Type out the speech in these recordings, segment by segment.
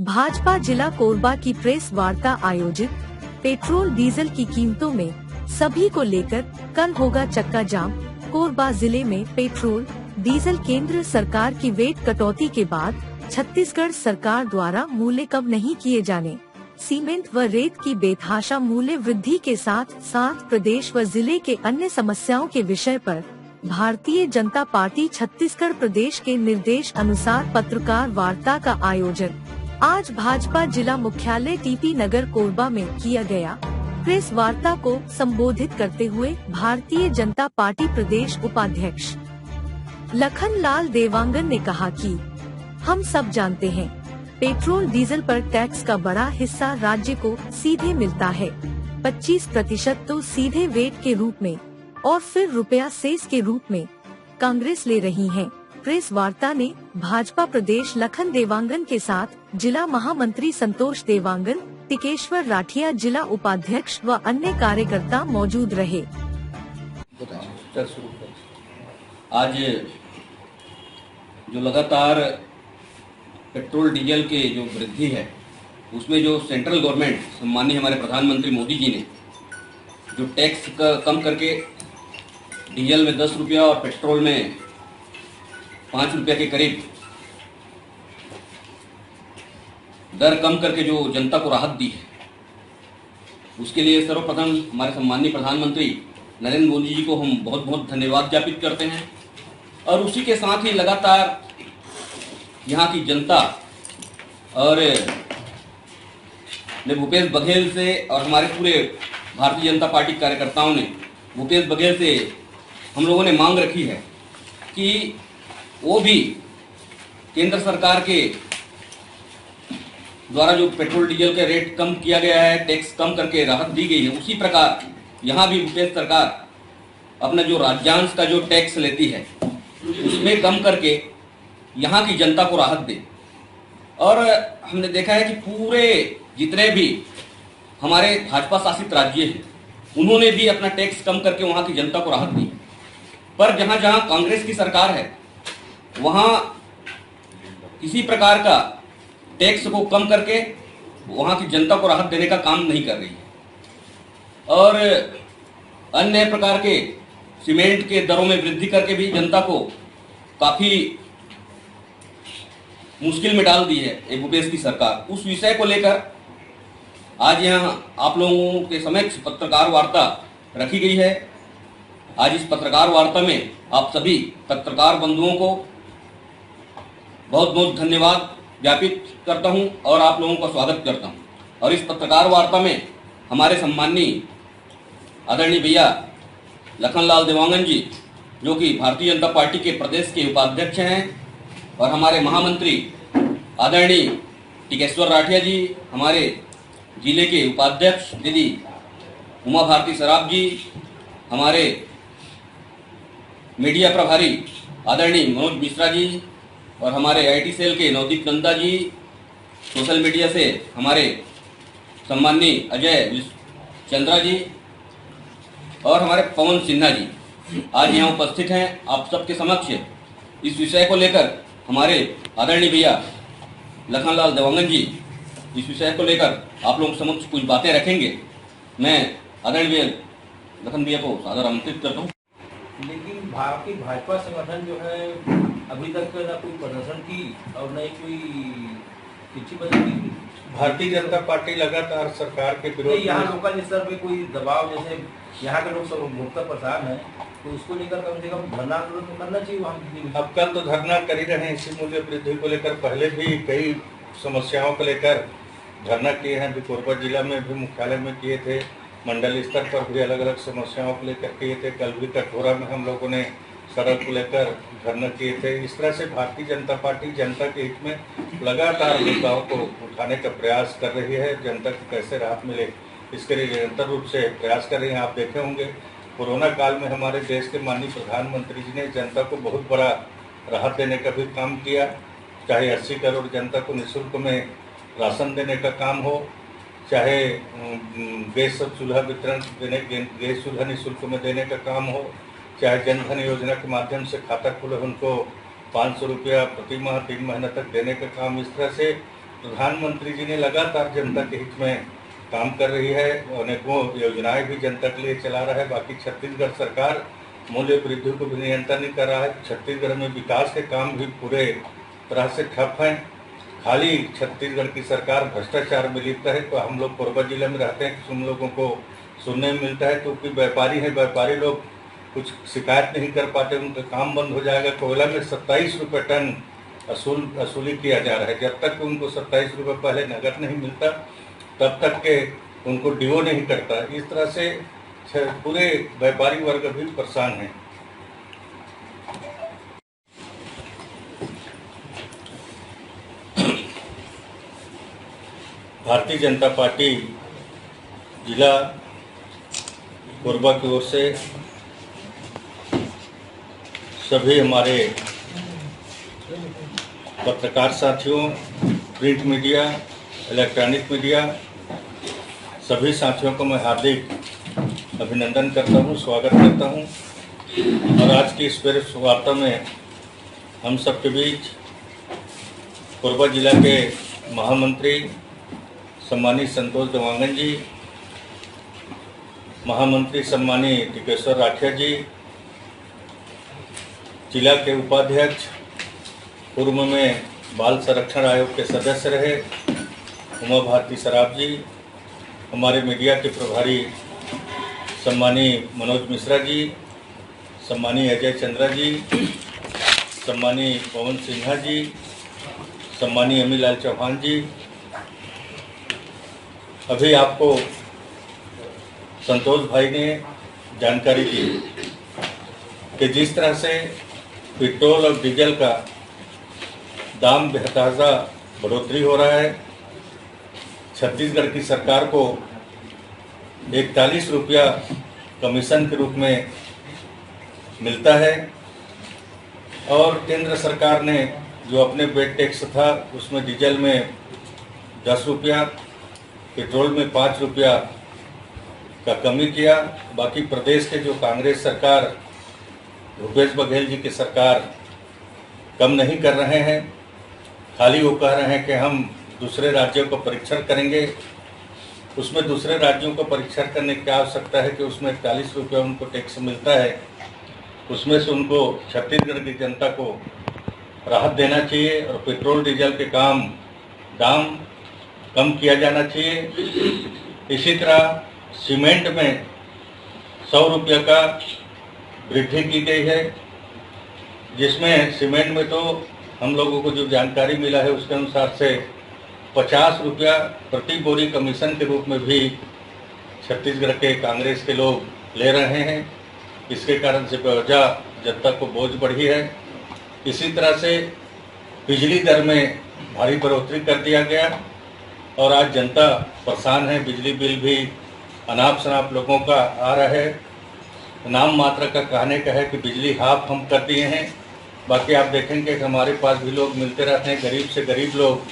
भाजपा जिला कोरबा की प्रेस वार्ता आयोजित। पेट्रोल डीजल की कीमतों में सभी को लेकर कल होगा चक्का जाम। कोरबा जिले में पेट्रोल डीजल केंद्र सरकार की वेट कटौती के बाद छत्तीसगढ़ सरकार द्वारा मूल्य कम नहीं किए जाने, सीमेंट व रेत की बेतहाशा मूल्य वृद्धि के साथ साथ प्रदेश व जिले के अन्य समस्याओं के विषय पर भारतीय जनता पार्टी छत्तीसगढ़ प्रदेश के निर्देश अनुसार पत्रकार वार्ता का आयोजन आज भाजपा जिला मुख्यालय टीपी नगर कोरबा में किया गया। प्रेस वार्ता को संबोधित करते हुए भारतीय जनता पार्टी प्रदेश उपाध्यक्ष लखनलाल देवांगन ने कहा कि हम सब जानते हैं पेट्रोल डीजल पर टैक्स का बड़ा हिस्सा राज्य को सीधे मिलता है, 25% तो सीधे वेट के रूप में और फिर रुपया सेस के रूप में कांग्रेस ले रही है। प्रेस वार्ता ने भाजपा प्रदेश लखन देवांगन के साथ जिला महामंत्री संतोष देवांगन, टिकेश्वर राठिया जिला उपाध्यक्ष व अन्य कार्यकर्ता मौजूद रहे। आज जो लगातार पेट्रोल डीजल के जो वृद्धि है उसमें जो सेंट्रल गवर्नमेंट माननीय हमारे प्रधानमंत्री मोदी जी ने जो टैक्स कम करके डीजल में 10 रुपया और पेट्रोल में 5 रुपया के करीब दर कम करके जो जनता को राहत दी है, उसके लिए सर्वप्रथम हमारे सम्माननीय प्रधानमंत्री नरेंद्र मोदी जी को हम बहुत बहुत धन्यवाद ज्ञापित करते हैं। और उसी के साथ ही लगातार यहाँ की जनता और भूपेश बघेल से और हमारे पूरे भारतीय जनता पार्टी कार्यकर्ताओं ने भूपेश बघेल से हम लोगों ने मांग रखी है कि वो भी केंद्र सरकार के द्वारा जो पेट्रोल डीजल के रेट कम किया गया है, टैक्स कम करके राहत दी गई है, उसी प्रकार यहाँ भी भूपेश सरकार अपना जो राज्यांश का जो टैक्स लेती है उसमें कम करके यहाँ की जनता को राहत दे। और हमने देखा है कि पूरे जितने भी हमारे भाजपा शासित राज्य हैं उन्होंने भी अपना टैक्स कम करके वहाँ की जनता को राहत दी। पर जहाँ जहाँ कांग्रेस की सरकार है वहाँ किसी प्रकार का टैक्स को कम करके वहाँ की जनता को राहत देने का काम नहीं कर रही है और अन्य प्रकार के सीमेंट के दरों में वृद्धि करके भी जनता को काफी मुश्किल में डाल दी है भूपेश की सरकार। उस विषय को लेकर आज यहाँ आप लोगों के समक्ष पत्रकार वार्ता रखी गई है। आज इस पत्रकार वार्ता में आप सभी पत्रकार बंधुओं को बहुत बहुत धन्यवाद ज्ञापित करता हूं और आप लोगों का स्वागत करता हूं। और इस पत्रकार वार्ता में हमारे सम्माननीय आदरणीय भैया लखनलाल देवांगन जी जो कि भारतीय जनता पार्टी के प्रदेश के उपाध्यक्ष हैं और हमारे महामंत्री आदरणीय टिकेश्वर राठिया जी, हमारे जिले के उपाध्यक्ष दीदी उमा भारती सराफ जी, हमारे मीडिया प्रभारी आदरणीय मनोज मिश्रा जी और हमारे आईटी सेल के नवदीप नंदा जी, सोशल मीडिया से हमारे सम्माननीय अजय चंद्रा जी और हमारे पवन सिन्हा जी आज यहाँ उपस्थित हैं। आप सबके समक्ष इस विषय को लेकर हमारे आदरणीय भैया लखनलाल देवांगन जी इस विषय को लेकर आप लोगों के समक्ष कुछ बातें रखेंगे। मैं आदरणीय लखन भैया को सादर आमंत्रित करता हूँ। लेकिन भारतीय भाजपा संगठन जो है अभी तक ना कोई प्रदर्शन की और न कोई चिट्ठी बदली की। भारतीय जनता पार्टी लगातार सरकार के विरोध यहाँ लोकल स्तर पे कोई दबाव, जैसे यहाँ के लोग सब उपभोक्ता परेशान है तो उसको लेकर कम से कम धरना करना चाहिए वहाँ। अब कल तो धरना कर ही रहे हैं इसी मूल्य वृद्धि को लेकर। पहले भी कई समस्याओं को लेकर धरना किए हैं, कोरबा जिला में भी मुख्यालय में किए थे, मंडल स्तर पर भी अलग अलग समस्याओं को लेकर किए थे। कल भी कटघोरा में हम लोगों ने सड़क को लेकर धरना किए थे। इस तरह से भारतीय जनता पार्टी जनता के हित में लगातार मुद्दाओं को उठाने का प्रयास कर रही है। जनता को कैसे राहत मिले इसके लिए निरंतर रूप से प्रयास कर रही हैं। आप देखे होंगे कोरोना काल में हमारे देश के माननीय प्रधानमंत्री जी ने जनता को बहुत बड़ा राहत देने का भी काम किया, चाहे 80 करोड़ जनता को निःशुल्क में राशन देने का काम हो, चाहे गैस चूल्हा वितरण देने, गैस चूल्हा निःशुल्क में देने का काम हो, चाहे जनधन योजना के माध्यम से खाता खुले उनको 500 रुपया प्रति माह 3 महीने तक देने का काम। इस तरह से प्रधानमंत्री जी ने लगातार जनता के हित में काम कर रही है, अनेकों योजनाएं भी जनता के लिए चला रहा है। बाकी छत्तीसगढ़ सरकार मूल्य वृद्धि को भी नियंत्रण नहीं कर रहा है। छत्तीसगढ़ में विकास के काम भी पूरे तरह से ठप हैं। खाली छत्तीसगढ़ की सरकार भ्रष्टाचार में लिप्त है। तो हम लोग कोरबा जिले में रहते हैं, उन लोगों को सुनने में मिलता है क्योंकि व्यापारी हैं, व्यापारी लोग कुछ शिकायत नहीं कर पाते, उनका काम बंद हो जाएगा। कोयला में 27 रुपये टन वसूली किया जा रहा है। जब तक उनको 27 रुपये पहले नगद नहीं मिलता तब तक के उनको डिवो नहीं करता। इस तरह से पूरे व्यापारी वर्ग भी परेशान है। भारतीय जनता पार्टी जिला कोरबा की ओर से सभी हमारे पत्रकार साथियों, प्रिंट मीडिया, इलेक्ट्रॉनिक मीडिया, सभी साथियों को मैं हार्दिक अभिनंदन करता हूं, स्वागत करता हूं। और आज की इस प्रेस वार्ता में हम सबके बीच कोरबा जिला के महामंत्री सम्मानीय संतोष देवांगन जी, महामंत्री सम्मानीय टिकेश्वर राठिया जी, जिला के उपाध्यक्ष, पूर्व में बाल संरक्षण आयोग के सदस्य रहे उमा भारती सराफ जी, हमारे मीडिया के प्रभारी सम्मानीय मनोज मिश्रा जी, सम्मानीय अजय चंद्रा जी, सम्मानीय पवन सिन्हा जी, सम्मानीय अमीलाल चौहान जी। अभी आपको संतोष भाई ने जानकारी दी कि जिस तरह से पेट्रोल और डीजल का दाम बेतहाशा बढ़ोतरी हो रहा है, छत्तीसगढ़ की सरकार को 41 रुपया कमीशन के रूप में मिलता है और केंद्र सरकार ने जो अपने वेट टैक्स था उसमें डीजल में 10 रुपया, पेट्रोल में 5 रुपया का कमी किया। बाकी प्रदेश के जो कांग्रेस सरकार, भूपेश बघेल जी की सरकार कम नहीं कर रहे हैं। खाली वो कह रहे हैं कि हम दूसरे राज्यों का परीक्षण करेंगे। उसमें दूसरे राज्यों का परीक्षण करने की आवश्यकता है कि उसमें 41 रुपये उनको टैक्स मिलता है, उसमें से उनको छत्तीसगढ़ की जनता को राहत देना चाहिए और पेट्रोल डीजल के दाम कम किया जाना चाहिए। इसी तरह सीमेंट में 100 रुपये का वृद्धि की गई है, जिसमें सीमेंट में तो हम लोगों को जो जानकारी मिला है उसके अनुसार से 50 रुपया प्रति बोरी कमीशन के रूप में भी छत्तीसगढ़ के कांग्रेस के लोग ले रहे हैं। इसके कारण से बेवजह जनता को बोझ बढ़ी है। इसी तरह से बिजली दर में भारी बढ़ोतरी कर दिया गया और आज जनता परेशान है। बिजली बिल भी अनाप शनाप लोगों का आ रहा है। नाम मात्र का कहने का है कि बिजली हाफ हम कर दिए हैं। बाकी आप देखेंगे कि हमारे पास भी लोग मिलते रहते हैं, गरीब से गरीब लोग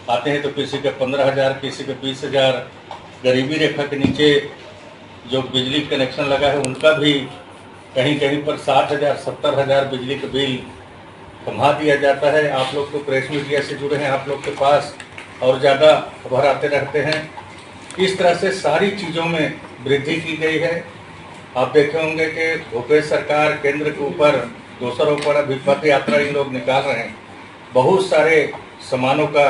आते हैं तो किसी के 15,000, किसी के 20,000, गरीबी रेखा के नीचे जो बिजली कनेक्शन लगा है उनका भी कहीं कहीं पर 60,000, 70,000 बिजली का बिल थमा दिया जाता है। आप लोग तो प्रेस मीडिया से जुड़े हैं, आप लोग के पास और ज़्यादा खबर आते रहते हैं। इस तरह से सारी चीज़ों में वृद्धि की गई है। आप देखे होंगे कि भूपेश सरकार केंद्र के ऊपर दूसरों पर अभी पद यात्रा इन लोग निकाल रहे हैं। बहुत सारे सामानों का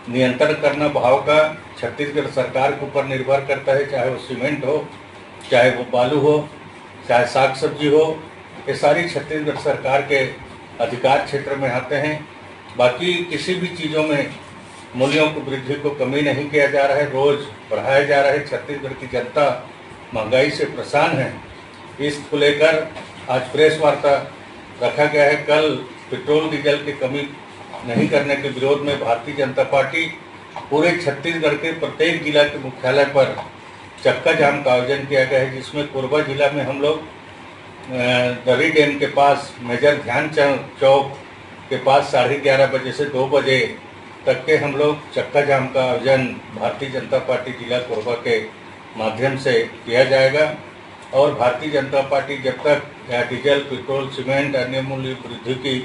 नियंत्रण करना भाव का छत्तीसगढ़ सरकार के ऊपर निर्भर करता है, चाहे वो सीमेंट हो, चाहे वो बालू हो, चाहे साग सब्जी हो। ये सारी छत्तीसगढ़ सरकार के अधिकार क्षेत्र में आते हैं। बाकी किसी भी चीज़ों में मूल्यों की वृद्धि को कमी नहीं किया जा रहा है, रोज बढ़ाया जा रहा है। छत्तीसगढ़ की जनता महंगाई से परेशान है। इसको लेकर आज प्रेस वार्ता रखा गया है। कल पेट्रोल डीजल की कमी नहीं करने के विरोध में भारतीय जनता पार्टी पूरे छत्तीसगढ़ के प्रत्येक जिला के मुख्यालय पर चक्का जाम का आयोजन किया गया है, जिसमें कोरबा जिला में हम लोग दरी डैम के पास मेजर ध्यानचंद चौक के पास 11:30 बजे से 2 बजे तक के हम लोग चक्का जाम का आयोजन भारतीय जनता पार्टी जिला कोरबा के माध्यम से किया जाएगा। और भारतीय जनता पार्टी जब तक डीजल, पेट्रोल, सीमेंट, अन्य मूल्य वृद्धि की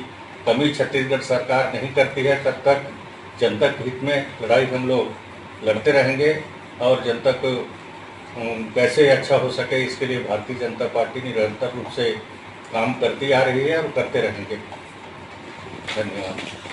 कमी छत्तीसगढ़ सरकार नहीं करती है तब तक जनता के हित में लड़ाई हम लोग लड़ते रहेंगे और जनता को कैसे अच्छा हो सके इसके लिए भारतीय जनता पार्टी निरंतर रूप से काम करती आ रही है और करते रहेंगे। धन्यवाद।